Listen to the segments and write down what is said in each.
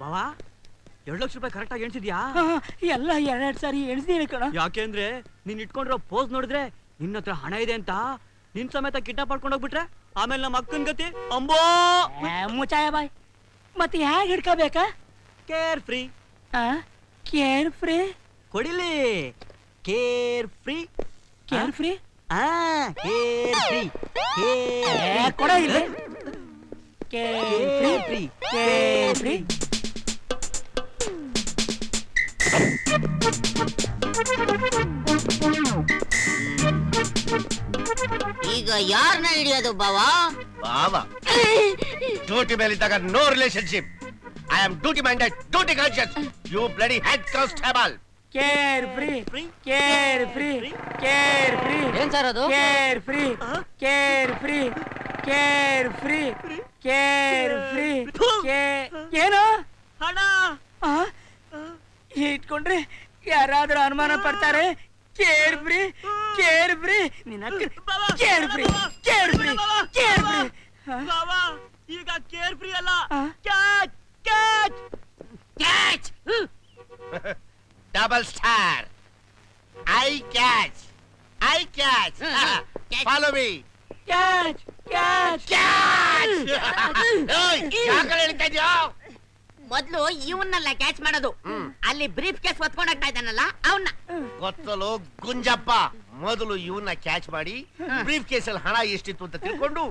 ಬಾವಾ 2 ಲಕ್ಷ ರೂಪಾಯಿ ಕರೆಕ್ಟ್ ಆಗಿ ಎಣಿಸಿದ್ಯಾ? ಎಲ್ಲ 2 ಸಾರಿ ಎಣಿಸಿದೀನಿ ಕಣ. ಯಾಕೆಂದ್ರೆ ನೀನ್ ಇಟ್ಕೊಂಡಿರೋ ಪೋಸ್ ನೋಡಿದ್ರೆ ನಿನ್ನ ಹತ್ರ ಹಣ ಇದೆ ಅಂತ ನಿನ್ ಸಮೇತ ಕಿಡ್ನಾಪ್ ಮಾಡ್ಕೊಂಡು ಹೋಗ್ಬಿಟ್ರೆ ಆಮೇಲೆ ನಮ್ಮ ಅಕ್ಕನ ಗತಿ ಅಂಬೋ. ಮುಚಾಯ ಬಾಯ್, ಮತ್ತೆ ಹೇಗೆ ಹಿಡ್ಕೋಬೇಕಾ? Carefree. ಕೇರ್ ಫ್ರೀ ಕೊಡಿಲಿ. Carefree. Carefree carefree. ಕೊಡ ಇಲ್ಲಿ. Carefree carefree. ಈಗ ಯಾರನ್ನ ಹಿಡಿಯೋದು ಬಾವಾ? ಬಾವಾ ಡ್ಯೂಟಿ ಮೇಲಿದ್ದಾಗ no relationship. I am duty minded, duty conscious. You bloody head constable. Carefree carefree carefree. ಏನ್ ಸರ್ ಅದು? Carefree carefree carefree carefree. ಏನು ಹಣ ಇಟ್ಕೊಂಡ್ರೆ ಯಾರಾದ್ರೂ ಅನುಮಾನ ಪಡ್ತಾರೆ. Carefree carefree. ನಿನ್ನ care free carefree care free. ಬಾವಾ ಈಗ ಕೇರ್ ಫ್ರೀ ಅಲ್ಲ, catch catch catch. Double star. I catch I catch. Follow me. Catch catch catch. ಯಾಕಂದ್ರೆ ಹೇಳ್ತಾ ಇದ್ಯೋ? ಮೊದ್ಲು ಇವನ್ನೆಲ್ಲ ಕ್ಯಾಚ್ ಮಾಡೋದು. ಅಲ್ಲಿ ಬ್ರೀಫ್ ಕೇಸ್ ಹೊತ್ಕೊಂಡ್ ಹೋಗ್ತಾ ಇದ್ದಾನಲ್ಲ ಅವನ್ನ. ಗೊತ್ತಲು ಗುಂಜಪ್ಪ, ಮೊದಲು ಇವನ್ನ ಕ್ಯಾಚ್ ಮಾಡಿ ಬ್ರೀಫ್ ಕೇಸಲ್ಲಿ ಹಣ ಎಷ್ಟಿತ್ತು ಅಂತ ತಿಳ್ಕೊಂಡು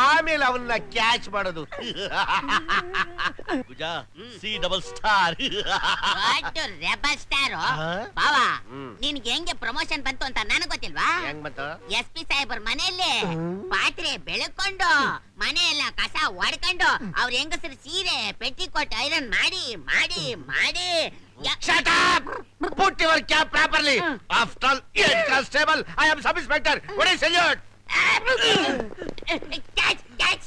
ಆಮೇಲೆ ಅವನ್ನ ಕ್ಯಾಚ್ ಮಾಡೋದು. C double star. Rebel star. ಬಾವಾ ನಿನ್ಗೆ ಹೆಂಗೆ ಪ್ರಮೋಷನ್ ಬಂತು ಅಂತ ನನಗ್ ಗೊತ್ತಿಲ್ವಾ? ಹೆಂಗ್ ಬಂತ? SP ಸಾಹೇಬ್ರ ಮನೆಯಲ್ಲಿ ಪಾತ್ರೆ ಬೆಳಕೊಂಡು ಮನೆ ಎಲ್ಲ ಕಸ ಹೊಡ್ಕೊಂಡು ಅವ್ರ ಹೆಂಗಸರು ಸೀರೆ ಪೆಟ್ಟಿಕೋಟ್ ಐರನ್ ಮಾಡಿ ಮಾಡಿ ಮಾಡಿ. Shut up! Put your cap properly. After all, head constable, I am sub-inspector. What is salute? Catch catch.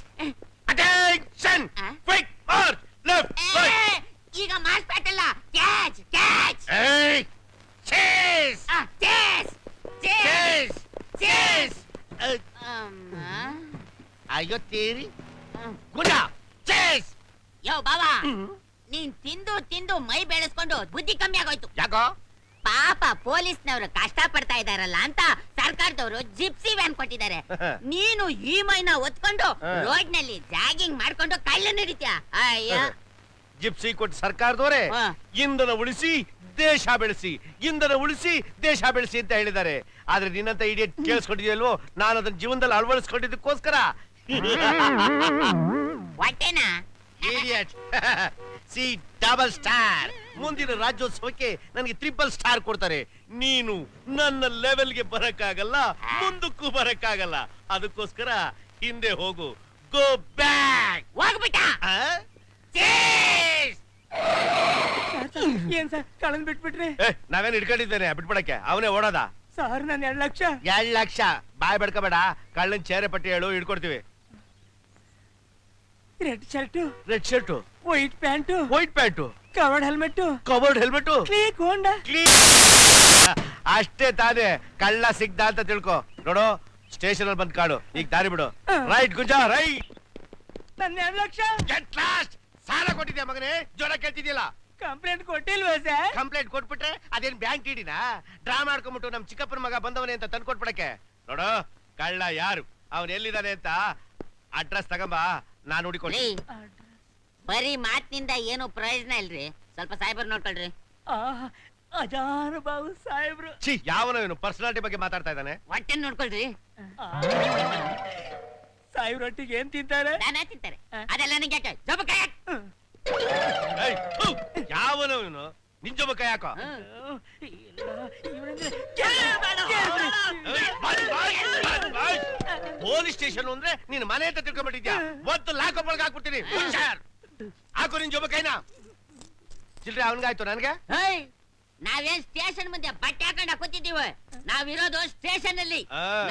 Attention! Quick march! Left, right. ಈಗ ಮಾರ್ಸ್ಬೇಕಲ್ಲ. Catch catch. Hey! Chase! Chase Chase! Chase! Ayo teri. Guda! Chase! ಯೋ ಬಾವಾ, ನೀನ್ ತಿಂದು ತಿಂದು ಮೈ ಬೆಳೆಸ್ಕೊಂಡು ಬುದ್ಧಿ ಕಮ್ಮಿ ಆಗೋಯ್ತು. ಯಾಕೋ? ಪಾಪ ಪೊಲೀಸ್ನವರು ಕಷ್ಟ ಪಡ್ತಾ ಇದಾರಲ್ಲ ಅಂತ ಸರ್ಕಾರದವರು ಜಿಪ್ಸಿ ವ್ಯಾನ್ ಕೊಟ್ಟಿದ್ದಾರೆ. ನೀನು ಈ ಮೈನ ಒತ್ಕೊಂಡು ರೋಡ್ ನಲ್ಲಿ ಜಾಗಿಂಗ್ ಮಾಡ್ಕೊಂಡು ಕಳ್ಳ ನಡೀತ್ಯಾ? ಅಯ್ಯ, ಜಿಪ್ಸಿ ಕೊಟ್ಟು ಸರ್ಕಾರದವರೇ ಇಂಧನ ಉಳಿಸಿ ದೇಶ ಬೆಳೆಸಿ, ಇಂಧನ ಉಳಿಸಿ ದೇಶ ಬೆಳೆಸಿ ಅಂತ ಹೇಳಿದ್ದಾರೆ. ಆದ್ರೆ ನಿನ್ನಂತ ಇಡಿಯಟ್ ಕೇಳಿಸ್ಕೊಂಡಿದ್ಯಲ್ವೋ, ನಾನು ಅದನ್ನ ಜೀವನದಲ್ಲಿ ಅಳವಡಿಸ್ಕೊಂಡಿದ್ದಕ್ಕೋಸ್ಕರ. ಹೊಟ್ಟೆನಾ? ಇಡಿಯಟ್. C double star. ಮುಂದಿನ ರಾಜ್ಯೋತ್ಸವಕ್ಕೆ ನನಗೆ ಟ್ರಿಪಲ್ ಸ್ಟಾರ್ ಕೊಡ್ತಾರೆ. ನೀನು ನನ್ನ ಲೆವೆಲ್ಗೆ ಬರಕ್ಕಾಗಲ್ಲ, ಮುಂದಕ್ಕೂ ಬರಕ್ಕಾಗಲ್ಲ. ಅದಕ್ಕೋಸ್ಕರ ಹಿಂದೆ ಹೋಗು. Go back. ಹೋಗ್ಬಿಟ್ಟ. ಏನ್ ಸರ್ ಕಳನ್ ಬಿಟ್ಬಿಟ್ರಿ? ನಾವೇನ್ ಇಟ್ಕೊಂಡಿದ್ದೇನೆ ಬಿಟ್ಬಿಡಕ್ಕೆ? ಅವನೇ ಓಡೋದ. ಸರ್ ನನ್ 2 ಲಕ್ಷ. 2 ಲಕ್ಷ ಬಾಯ್ ಬಡ್ಕೋಬೇಡ. ಕಳ್ಳನ್ ಚೇರೆ ಪಟ್ಟಿ ಹೇಳು, ಹಿಡ್ಕೊಡ್ತೀವಿ. Red shirt, red shirt, white pant, white pant, covered helmet, covered helmet, sleek Honda. ಅಷ್ಟೇ ತಾನೇ ಕಳ್ಳ ಸಿಗ್ದ ಅಂತ ತಿಳ್ಕೊ. ನೋಡು, ಸ್ಟೇಷನ್ ಅಲ್ಲಿ ಬಂದ್ ಕಾಡು. ಈಗ ದಾರಿ ಬಿಡು. Right Gunja, right. ನನ್ನ 2 ಲಕ್ಷ ಗೆಟ್ ಲಾಸ್ಟ್. ಸಾಲ ಕೊಟ್ಟಿದ್ಯಾ ಮಗನೇ? ಜೋರ ಕೇಳ್ತಿದ್ಯಲ್ಲ. ಕಂಪ್ಲೇಂಟ್ ಕೊಟ್ಟಿಲ್ವಾ ಸರ್? ಕಂಪ್ಲೇಂಟ್ ಕೊಟ್ಬಿಟ್ರೆ ಅದೇನ್ ಬ್ಯಾಂಕ್ ಇಡಿನಾ? ಡ್ರಾ ಮಾಡ್ಕೊಂಡ್ಬಿಟ್ಟು ನಮ್ ಚಿಕ್ಕಪ್ಪನ ಮಗ ಬಂದವನೇ ಅಂತ ತಂದು ಕೊಟ್ಬಿಡಕ್ಕೆ. ನೋಡು, ಕಳ್ಳ ಯಾರು, ಅವನ್ ಎಲ್ಲಿದ್ದಾನೆ ಅಂತ ಅಡ್ರೆಸ್ ತಗೊಂಬ, ನಾನು ಹುಡಿಕೊಳ್ಳಿ. ಬರೀ ಮಾತಿನಿಂದ ಏನು ಪ್ರಯೋಜನ ಇಲ್ರಿ. ಸ್ವಲ್ಪ ಸಾಹೇಬರ್ ನೋಡ್ಕೊಳ್ರಿ. ಅಜಾರು ಬಾಬು ಸಾಹೇಬ್ರು. ಯಾವನು ಪರ್ಸನಾಲಿಟಿ ಬಗ್ಗೆ ಮಾತಾಡ್ತಾ ಇದ್ದಾನೆ? ಹೊಟ್ಟೆ ನೋಡ್ಕೊಳ್ರಿ. ಸಾಹೇಬ್ರೊಟ್ಟಿಗೆ ಏನ್ ತಿಂತಾರೆ? ನಾನಾ ತಿಂತಾರೆ. ಅದೆಲ್ಲ ನಿಂಗೆ ಯಾಕೆ? ಜೋಬ ಕೈ ಹಾಕ್. ಯಾವನು ನಿನ್ ಜೊಬ ಕೈ ಹಾಕೋ. ಪೊಲೀಸ್ ಸ್ಟೇಷನ್ ಅಂದ್ರೆ ನೀನ್ ಮನೆ ಅಂತ ತಿಳ್ಕೊಂಡ್ಬಿಟ್ಟಿದ್ಯಾ? ಒಂದು ಲಾಕಪ್ ಹಾಕ್ಬಿಡ್ತೀನಿ. ಹಾಕು ನಿನ್ ಜೊಬ ಕೈನಾ. ಚಿಲ್ರೆ ಅವನ್ಗಾಯ್ತು, ನನ್ಗೆ ನಾವೇನ್ ಸ್ಟೇಷನ್ ಮುಂದೆ ಬಟ್ಟೆ ಹಾಕೊಂಡ ಕೂತಿದ್ದೀವಿ. ನಾವಿರೋದು ಸ್ಟೇಷನ್ ಅಲ್ಲಿ.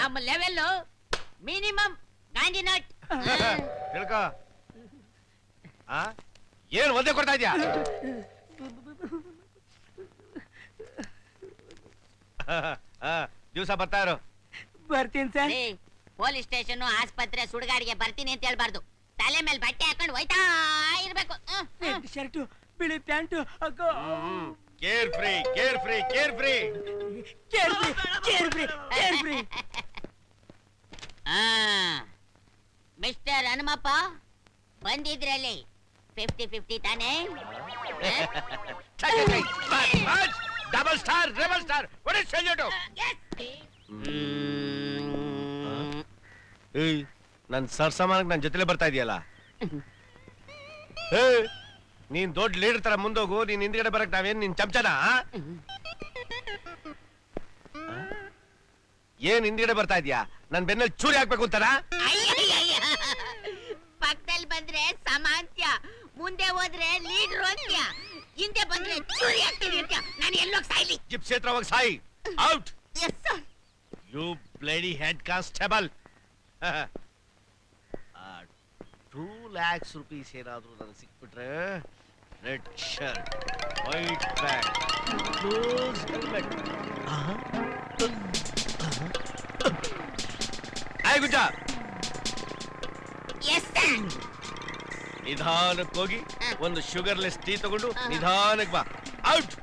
ನಮ್ಮ ಲೆವೆಲ್ ಮಿನಿಮಮ್ 90 ನಾಟ್. ತಿಳ್ಕೊ. ಏನ್ ಒಂದೇ ಕೊಡ್ತಾ ಇದ್ಯಾ? ದಿವಸ ಬರ್ತಾ ಇರು. ಬರ್ತೀನಿ ಸರ್. ಪೊಲೀಸ್ ಸ್ಟೇಷನ್, ಆಸ್ಪತ್ರೆ, ಸುಡುಗಾಡಿಗೆ ಬರ್ತೀನಿ ಅಂತ ಹೇಳ್ಬಾರ್ದು. ತಲೆ ಮೇಲೆ ಬಟ್ಟೆ ಹಾಕೊಂಡು ಹೋಯ್ತಾ ಇರ್ಬೇಕು. ರೆಡ್ ಶರ್ಟ್, ಬಿಳಿ pant carefree carefree carefree. Carefree mister Hanumappa ಬಂದಿದ್ರಲ್ಲಿ 50-50 ತಾನೇ? Double star rebel star what is salute? ಏಯ್ ನನ್ ಸರ್ಸಮಾನಕ್ಕೆ ನನ್ ಜೊತೆಲೆ ಬರ್ತಾ ಇದೆಯಲ್ಲ. ನೀನ್ ದೊಡ್ಡ ಲೀಡರ್ ತರ ಮುಂದೋಗು. ನೀನ್ ಹಿಂದ್ಗಡೆ ಬರಕ್ ನಾವೇನ್ ನಿನ್ ಚಮಚನ? ಏನ್ ಹಿಂದ್ಗಡೆ ಬರ್ತಾ ಇದೀಯಾ? ನನ್ ಬೆನ್ನಲ್ಲಿ ಚೂರಿ ಹಾಕ್ಬೇಕು ಅಂತಾರ? ಪಕ್ಕದಲ್ಲಿ ಬಂದ್ರೆ ಸಮಾಂತ್ಯ, ಮುಂದೆ ಹೋದ್ರೆ ಲೀಡರ್ ಅಂತ್ಯ, ಹಿಂದೆ ಬಂದ್ರೆ ಚೂರಿ ಆಗ್ತೀನಿ ಅಂತ್ಯ. ನಾನು ಎಲ್ಲೋಗ್ ಸಾಯ್ಲಿ? ಜಿಪ್ ಕ್ಷೇತ್ರವಾಗಿ ಸಾಯಿ. Out. Yes sir. You bloody head constable. 2 lakhs rupees ಏನಾದ್ರೂ ನನಗೆ ಸಿಕ್ಬಿಟ್ರೆ red shirt, white pant, close helmet. ಆಯ್ ಗುಜ್ಜ, ಎಸ್ ಸರ್. ನಿಧಾನಕ್ಕೆ ಹೋಗಿ ಒಂದು ಶುಗರ್ಲೆಸ್ ಟೀ ತಗೊಂಡು ನಿಧಾನಕ್ಕೆ ಬಾ. ಔಟ್.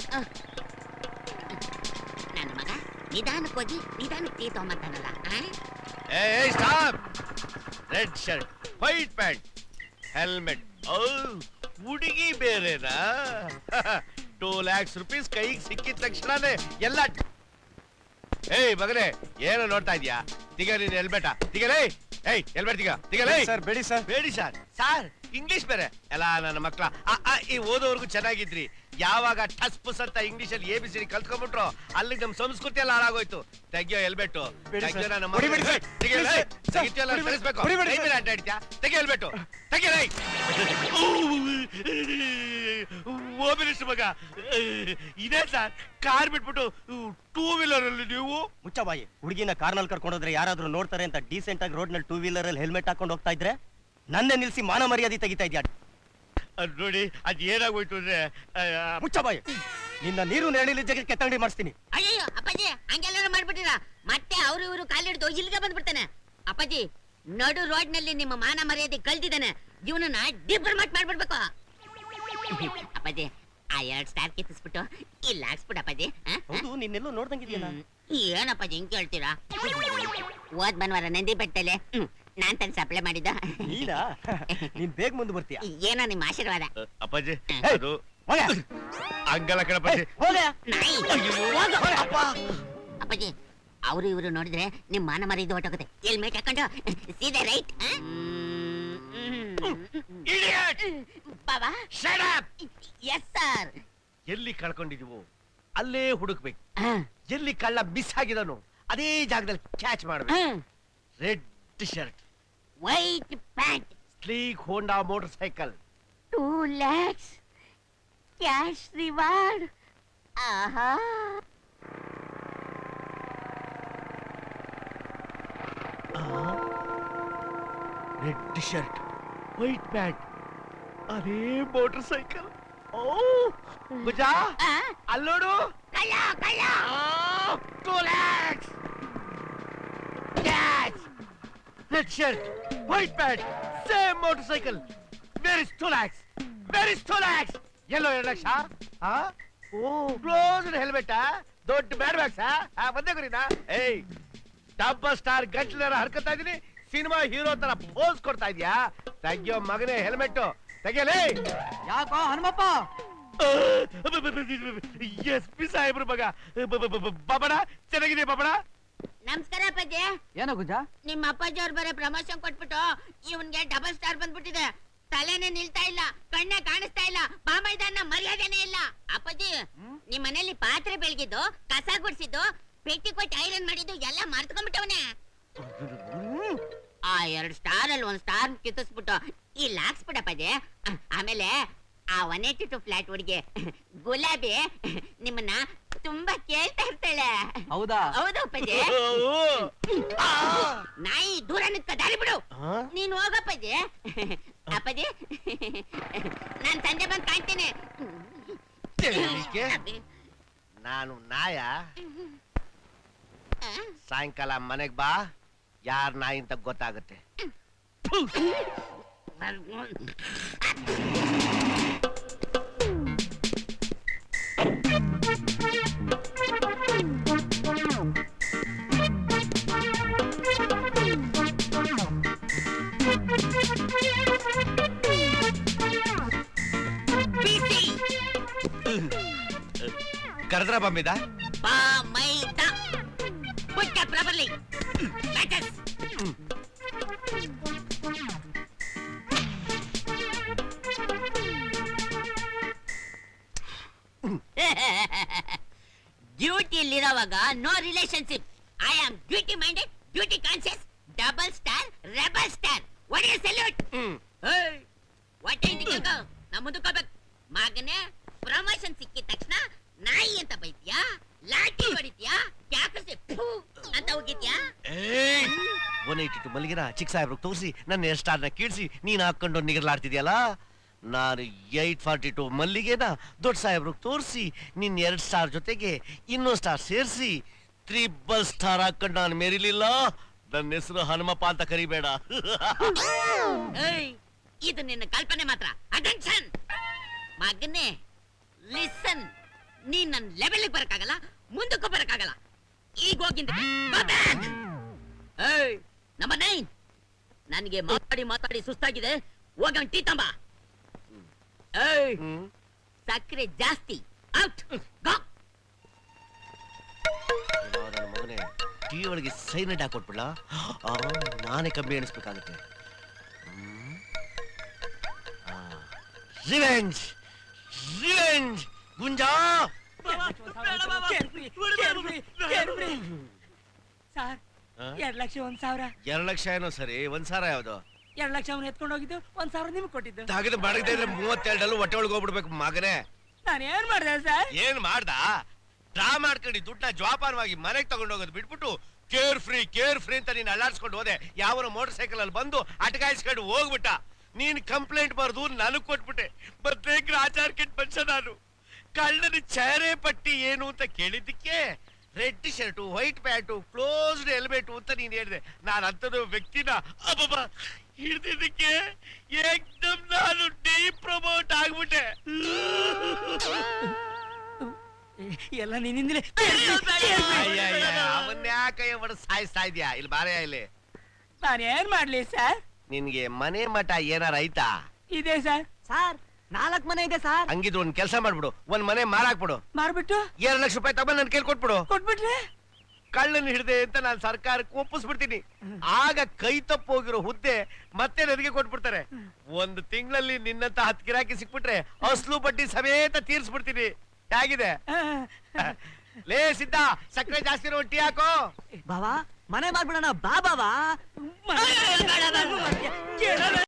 ನನ್ನ ಮಗ ನಿಧಾನಕ್ಕೆ ಹೋಗಿ ನಿಧಾನಕ್ಕೆ ಟೀ ತಗೊಂಬಂತಾನಲ್ಲ. ಏ stop. Red shirt, white pant, helmet. ಹುಡುಗಿ ಬೇರೆನಾ? 2 lakhs rupees ಕೈಗೆ ಸಿಕ್ಕಿದ ತಕ್ಷಣನೇ ಎಲ್ಲ. ಏಯ್ ಮಗನೇ, ಏನು ನೋಡ್ತಾ ಇದ್ಯಾ? ತಿಗ ನೀನ್ ಹೆಲ್ಮೆಟ ತಿಗಲೇ. ಏಯ್ ಹೆಲ್ಮೆಟ್ ತಿಗಲೇ. ಸರ್ ಬೇಡಿ ಸರ್. ಬೇಡಿ ಸರ್. ಸಾರ್ ಇಂಗ್ಲಿಷ್ ಬೇರೆ ಎಲ್ಲ ನನ್ನ ಮಕ್ಳ ಈ ಓದೋರ್ಗು ಚೆನ್ನಾಗಿದ್ರಿ. ಯಾವಾಗ ಟಸ್ ಪುಸ್ ಅಂತ ಇಂಗ್ಲಿಷ್ ಅಲ್ಲಿ ABCD ಕಲ್ತ್ಕೊಂಡ್ಬಿಟ್ರು ಅಲ್ಲಿಗೆ ನಮ್ ಸಂಸ್ಕೃತಿ ಎಲ್ಲ ಹಾಳಾಗೋಯ್ತು. ತೆಗಿಯೋ ಹೆಲ್ಮೆಟ್. ತೆಗಿಯೋ ನನ್ನ ಮಗ. ಇದೇ ಸರ್ ಕಾರ್ ಬಿಟ್ಬಿಟ್ಟು 2 wheeler ಅಲ್ಲಿ ನೀವು ಮುಚ್ಚಬಾಯಿ. ಹುಡುಗಿನ ಕಾರ್ನಲ್ಲಿ ಕರ್ಕೊಂಡೋದ್ರೆ ಯಾರಾದ್ರೂ ನೋಡ್ತಾರೆ ಅಂತ ಡೀಸೆಂಟ್ ಆಗಿ ರೋಡ್ ನಲ್ಲಿ 2 wheeler ಅಲ್ಲಿ ಹೆಲ್ಮೆಟ್ ಹಾಕೊಂಡು ಹೋಗ್ತಾ ಇದ್ರೆ ನನ್ನೇ ನಿಲ್ಸಿ ಮಾನ ಮರ್ಯಾದೆ ತೆಗಿತಾ ಇದ್ಯಾ? ಅದ್ ನೋಡಿ ಅದ್ ಏನಾಗೋಯ್ತು ಅಂದ್ರೆ ಮುಚ್ಚಬಾಯಿ, ನಿನ್ನ ನೀರು ನೆರಳಿಲಿ ಜಗಕ್ಕೆ ಕೆತ್ತಂಗಡಿ ಮಾಡಿಸ್ತೀನಿ. ಅಯ್ಯೋ ಅಪ್ಪಾಜಿ, ಹಂಗೆಲ್ಲ ಮಾಡ್ಬಿಟ್ಟಿರ. ಮತ್ತೆ ಅವ್ರು ಇವರು ಕಾಲಿಡ್ದು ಇಲ್ಲಿಗೆ ಬಂದ್ಬಿಡ್ತಾನೆ. ಅಪ್ಪಾಜಿ, ನಡು ರೋಡ್ ನಲ್ಲಿ ನಿಮ್ಮ ಮಾನ ಮರ್ಯಾದೆ ಕಳ್ದಿದ್ದಾನೆ. ಇವನನ್ನ ಡಿಫರ್ಮೆಂಟ್ ಮಾಡ್ಬಿಡ್ಬೇಕು. ಅಪ್ಪಾಜಿ, ಆ 2 ಸ್ಟಾರ್ ಕಿತ್ತಿಸ್ಬಿಟ್ಟು ಇಲ್ಲಿ ಹಾಕ್ಸ್ಬಿಟ್ಟು ಅಪ್ಪಾಜಿ. ಹೌದು, ನಿನ್ನೆಲ್ಲೋ ನೋಡ್ದಂಗಿದ್ಯಲ್ಲ. ಏನಪ್ಪಾಜಿ ಹಿಂಗ್ ಕೇಳ್ತೀರಾ? ಹೋದ್ ಬನ್ವಾರ ನಂದಿ ಬೆಟ್ಟಲೆ ನಾನ್ ತನ್ ಸಪ್ಲೈ ಮಾಡಿದ್ದ. ನೀನ್ ಬೇಗ ಮುಂದೆ ಬರ್ತೀಯ. ಏನೋ ನಿಮ್ಮ ಆಶೀರ್ವಾದ. ಅಪ್ಪಾಜಿ ಹೇ, ಅದು ಹೋಗ. ಹಂಗಲ್ಲ ಕಣಪ್ಪಾಜಿ. ಹೋಗ. ನಾಯಿ. ಅಪ್ಪಾಜಿ, ಅವರು ಇವರು ನೋಡಿದ್ರೆ ನಿಮ್ ಮಾನ ಮರ್ಯಾದೆ ಹೊಟ್ಟೋಗುತ್ತೆ. ಹೆಲ್ಮೆಟ್ ಹಾಕೊಂಡು ಸೀದಾ ರೈಟ್. ಬಾಬಾ Shut up! Yes sir. ಎಲ್ಲಿ ಕಳ್ಕೊಂಡಿದೀವೋ ಅಲ್ಲೇ ಹುಡುಕ್ಬೇಕು. ಎಲ್ಲಿ ಕಳ್ಳ ಮಿಸ್ ಆಗಿದನು ಅದೇ ಜಾಗದಲ್ಲಿ ಕ್ಯಾಚ್ ಮಾಡ್ಬೇಕು. Red shirt, white pant, sleek Honda motorcycle, 2 lakhs cash reward. ಆಹಾ, ರೆಡ್ ಶರ್ಟ್, ವೈಟ್ ಪ್ಯಾಂಟ್, ಅದೇ ಮೋಟರ್ ಸೈಕಲ್. ಓ ಗುಜಾ, ಅಲ್ಲೋಡು. ಕಳ್ಳ ಕಳ್ಳ. 2 lakhs. Catch. Red shirt, white pant, same motorcycle. Where is 2 lakhs? Where is 2 lakhs? Yellow 2 lakhs, huh? Oh, closed helmet, ದೊಡ್ಡ ಬ್ಯಾಡ್ bags. ಬಂದೆ ಗುರಿನಾ? ಏಯ್, ಡಬ್ಬ ಸ್ಟಾರ್ ಗಂಟ್ಲರ ಹರ್ಕತ್ತಾ ಇದೀನಿ. ಸಿನಿಮಾ ಹೀರೋ ತರ ಪೋಸ್ ಕೊಡ್ತಾ ಇದ್ಯಾ? ತೆಗಿಯೋ ಮಗನೇ ಹೆಲ್ಮೆಟ್ ತೆಗಿಯಲೇ. ಯಾಕೋ ಹನುಮಪ್ಪ? SP ಸಾಹೇಬ್ರು ಮಗ. ಬಾಬಣ ಚೆನ್ನಾಗಿದೆ ಬಾಬಣ. ನಮಸ್ಕಾರ ಅಪ್ಪಾಜಿ. ಏನೋ ಗುಜ್ಜ? ನಿಮ್ಮ ಅಪ್ಪಾಜಿ ಅವ್ರು ಬರೀ ಪ್ರಮೋಷನ್ ಕೊಟ್ಬಿಟ್ಟು ಇವನ್ಗೆ ಡಬಲ್ ಸ್ಟಾರ್ ಬಂದ್ಬಿಟ್ಟಿದೆ. ತಲೆನೇ ನಿಲ್ತಾ ಇಲ್ಲ, ಕಣ್ಣೆ ಕಾಣಿಸ್ತಾ ಇಲ್ಲ, ಬಾಮೈದಾನ ಮರ್ಯಾದೆನೇ ಇಲ್ಲ. ಅಪ್ಪಾಜಿ, ನಿಮ್ ಮನೇಲಿ ಪಾತ್ರೆ ಬೆಳಗಿದ್ದು, ಕಸ ಗುಡ್ಸಿದ್ದು, ಪೆಟ್ಟಿ ಕೊಟ್ಟು ಐರನ್ ಮಾಡಿದ್ದು ಎಲ್ಲ ಮರ್ತ್ಕೊಂಡ್ಬಿಟ್ಟವನೆ. ಆ 2 ಸ್ಟಾರ್ ಅಲ್ಲಿ 1 ಸ್ಟಾರ್ ಕಿತ್ತಿಸ್ಬಿಟ್ಟು ಇಲ್ಲಿ ಹಾಕ್ಸ್ಬಿಟ್ಟಪ್ಪಾಜಿ. ಆಮೇಲೆ ಆ 182 ಫ್ಲಾಟ್ ಹುಡುಗಿ ಗುಲಾಬಿ ನಿಮ್ಮನ್ನ ತುಂಬಾ ಕೇಳ್ತಾ ಇರ್ತಾಳೆ. ಹೌದಾ? ಹೌದು ಅಪ್ಪಾಜಿ. ನಾಯಿ ದೂರ ನಿಂತ್ಕ, ದಾರಿ ಬಿಡು. ನೀನ್ ಹೋಗಪ್ಪಾಜಿ. ಅಪ್ಪಾಜಿ, ನಾನ್ ಸಂಜೆ ಬಂದ್ ಕಾಣ್ತೀನಿ. ನಾನು ನಾಯ? ಸಾಯಂಕಾಲ ಮನೆಗ್ ಬಾ, ಯಾರ್ ನಾಯಿ ಅಂತ ಗೊತ್ತಾಗುತ್ತೆ. ಕರೆದ್ರ ಬಂಬಿದ ಬಾಮೈದ ಪುಟ್ಟ ಪ್ರಾಪರ್ಲಿ ಮ್ಯಾಟರ್ಸ್ ಡ್ಯೂಟಿಲಿರುವಾಗ no relationship. I am duty minded, duty conscious, double star, rebel star. What is salute? What I ನಿಂಗ ನಾ ಮುಂದಕ್ಕೋಗ್ಬೇಕು. ಮಗನೇ ಪ್ರಮೋಷನ್ ಸಿಕ್ಕಿದ ತಕ್ಷಣ ನಾಯಿ ಅಂತ ಬೈತ್ಯಾ, ಲಾಠಿ ಹೊಡಿತ್ಯಾ, ಕ್ಯಾಕರ್ಸಿ ಫೂ ಅಂತ ಹೋಗಿದ್ಯಾ? 182 ಮಲ್ಲಿಗೆನ ಚಿಕ್ಕ ಸಾಹೇಬ್ರು ತೋರಿಸಿ ನನ್ನ ಹೇರ್ ಸ್ಟಾರ್ನ ಕೀಳ್ಸಿ ನೀನ್ ಹಾಕೊಂಡು ನಿಗರ್ಲಾಡ್ತಿದ್ಯಲ್ಲ. ನಾನು 842 ಮಲ್ಲಿಗೆನ ದೊಡ್ಡ ಸಾಹೇಬ್ರು ತೋರಿಸಿ ನಿನ್ 2 ಸ್ಟಾರ್ ಜೊತೆಗೆ ಇನ್ನೊಂದು ಸ್ಟಾರ್ ಸೇರಿಸಿ 3 ಸ್ಟಾರ್ ಹಾಕೊಂಡು ನಾನು ಮೆರಿಲಿಲ್ಲ. ನನ್ನ ಹೆಸರು ಹನುಮಪ್ಪ ಅಂತ ಕರಿಬೇಡ. ಏಯ್, ಇದು ನಿನ್ನ ಕಲ್ಪನೆ ಮಾತ್ರ. ಅಟೆನ್ಷನ್ ಮಗನೇ, ಲಿಸನ್. ನೀನ್ ನನ್ನ ಲೆವೆಲ್ ಬರಕ್ಕಾಗಲ್ಲ, ಮುಂದಕ್ಕೂ ಬರಕ್ಕಾಗಲ್ಲ. ಈಗ ಹೋಗಿಂದ ನಂಬರ್ 9, ನನಗೆ ಮಾತಾಡಿ ಸುಸ್ತಾಗಿದೆ. ಹೋಗ ಟೀ ತಂಬ. ಏಯ್, ಸಕ್ಕರೆ ಜಾಸ್ತಿ. Out go. ನನ್ನ ಮಗನೇ ಟೀ ಒಳಗೆ ಸೈಲೆಂಟ್ ಹಾಕೊಟ್ಬಿಡ್ಲ. ನಾನೇ ಕಮ್ಮಿ ಎಣಿಸ್ಬೇಕಾಗುತ್ತೆ. Revenge revenge Gunja. Sir 2,01,000. 2 lakh ಏನೋ ಸರಿ, 1,000 ಯಾವ್ದು? 2 ಲಕ್ಷ ಅವ್ನು ಎತ್ಕೊಂಡು ಹೋಗಿದ್ದು, 1,000 ನಿಮ್ಗೆ ಕೊಟ್ಟಿದ್ದು. ತಾಗದ ಮಾಡಗದೆ ಇದ್ರೆ 32 ಹೊಟ್ಟೆ ಒಳಗೆ ಹೋಗ್ಬಿಡ್ಬೇಕು ಮಗನೇ. ನಾನು ಏನ್ ಮಾಡಿದೆ ಸರ್? ಏನ್ ಮಾಡ್ದ? ಡ್ರಾ ಮಾಡ್ಕೊಂಡು ದುಡ್ಡನ್ನ ಜೋಪಾನವಾಗಿ ಮನೆಗೆ ತಗೊಂಡು ಹೋಗೋದು ಬಿಟ್ಬಿಟ್ಟು ಕೇರ್ ಫ್ರೀ ಅಂತ ನೀನ್ ಅಲ್ಲಾಡ್ಸ್ಕೊಂಡು ಹೋದೆ. ಯಾವನ ಮೋಟರ್ ಸೈಕಲ್ ಅಲ್ಲಿ ಬಂದು ಅಟಕಾಯಿಸ್ಕೊಂಡು ಹೋಗ್ಬಿಟ್ಟ. ನೀನ್ ಕಂಪ್ಲೇಂಟ್ ಬರ್ದು ನನಗ್ ಕೊಟ್ಬಿಟ್ಟೆ. ಮತ್ತೆ ಆಚಾರ ಕೆಟ್ಟ ಮನುಷ್ಯ ನಾನು. ಕಳ್ಳನ ಚೇರೆ ಪಟ್ಟಿ ಏನು ಅಂತ ಕೇಳಿದ್ದಕ್ಕೆ red shirt, white pant, closed helmet ಅಂತ ನೀನ್ ಹೇಳಿದೆ. ನಾನು ಅಂಥದ್ದು ವ್ಯಕ್ತಿನ ಅಬ್ಬಬ್ಬ ಹಿಡ್ದಿದ್ದಕ್ಕೆ ಏಕ್ದಮ್ ನಾನು ಡೀಪ್ ಪ್ರಮೋಟ್ ಆಗ್ಬಿಟ್ಟೆ. ಎಲ್ಲ ನಿನ್ನಿಂದಲೇ. ಅವನ್ಯಾಕಯ್ಯ ಬಡ ಸಾಯಿಸ್ತಾ ಇದ್ಯಾ? ಇಲ್ಲಿ ಬಾರಯ್ಯ ಇಲ್ಲಿ. ನಾನು ಏನ್ ಮಾಡ್ಲಿ ಸರ್? ನಿನ್ಗೆ ಮನೆ ಮಠ ಏನಾರ ಐತಾ? ಇದೆ ಸರ್. ಸರ್ 4 ಮನೆ ಇದೆ ಸರ್. ಹಂಗಿದ್ರು ಒಂದ್ ಕೆಲಸ ಮಾಡ್ಬಿಡು, ಒಂದ್ ಮನೆ ಮಾರಾಕ್ಬಿಡು. ಮಾರ್ಬಿಟ್ಟು 2 ಲಕ್ಷ ರೂಪಾಯಿ ತಗೊಂಡ್ ನನ್ ಕೇಳಿ ಕೊಟ್ಬಿಡು. ಕೊಟ್ಬಿಟ್ರೆ ಕಳ್ಳನ್ ಹಿಡ್ದೆ ಅಂತ ನಾನು ಸರ್ಕಾರಕ್ಕೆ ಒಪ್ಪಿಸ್ಬಿಡ್ತೀನಿ. ಆಗ ಕೈ ತಪ್ಪೋಗಿರೋ ಹುದ್ದೆ ಮತ್ತೆ ನನಗೆ ಕೊಟ್ಬಿಡ್ತಾರೆ. 1 ತಿಂಗಳಲ್ಲಿ ನಿನ್ನಂತ 10 ಗಿರಾಕಿ ಸಿಕ್ಬಿಟ್ರೆ ಅಸ್ಲು ಬಡ್ಡಿ ಸಮೇತ ತೀರ್ಸ್ಬಿಡ್ತೀನಿ. ಹೇಗಿದೆ? ಲೇ ಸಿದ್ಧ, ಸಕ್ಕರೆ ಜಾಸ್ತಿ ಇರೋ ಟೀ ಹಾಕೋ. ಬಾವಾ ಮನೆ ಮಾಡ್ಬಿಡೋಣ. ಬಾ ಬಾವಾ. ಕೇಳಲ್ಲ